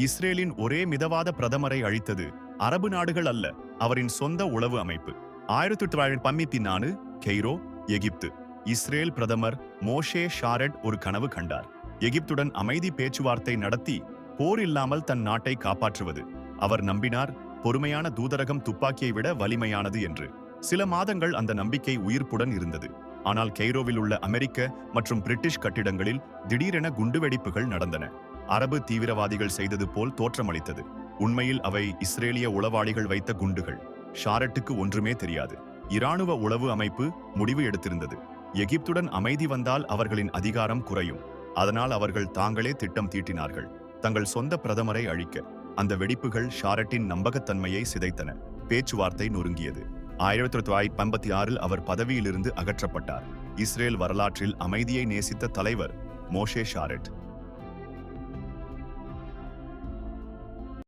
இஸ்ரேலின் ஒரே மிதவாத பிரதமரை அழித்தது அரபு நாடுகள் அல்ல, அவரின் சொந்த உளவு அமைப்பு. 1954 கெய்ரோ, எகிப்து. இஸ்ரேல் பிரதமர் மோஷே ஷாரெட் ஒரு கனவு கண்டார். எகிப்துடன் அமைதி பேச்சுவார்த்தை நடத்தி போர் இல்லாமல் தன் நாட்டை காப்பாற்றுவது. அவர் நம்பினார், பொறுமையான தூதரகம் துப்பாக்கியை விட வலிமையானது என்று. சில மாதங்கள் அந்த நம்பிக்கை உயிர்ப்புடன் இருந்தது. ஆனால் கெய்ரோவில் உள்ள அமெரிக்க மற்றும் பிரிட்டிஷ் கட்டிடங்களில் திடீரென குண்டுவெடிப்புகள் நடந்தன. அரபு தீவிரவாதிகள் செய்தது போல் தோற்றமளித்தது. உண்மையில் அவை இஸ்ரேலிய உளவாளிகள் வைத்த குண்டுகள். ஷாரெட்டுக்கு ஒன்றுமே தெரியாது. இராணுவ உளவு அமைப்பு முடிவு எடுத்திருந்தது. எகிப்துடன் அமைதி வந்தால் அவர்களின் அதிகாரம் குறையும். அதனால் அவர்கள் தாங்களே திட்டம் தீட்டினார்கள், தங்கள் சொந்த பிரதமரை அழிக்க. அந்த வெடிப்புகள் ஷாரெட்டின் நம்பகத்தன்மையை சிதைத்தன. பேச்சுவார்த்தை நொறுங்கியது. 1956 அவர் பதவியிலிருந்து அகற்றப்பட்டார். இஸ்ரேல் வரலாற்றில் அமைதியை நேசித்த தலைவர் மோஷே ஷாரெட்.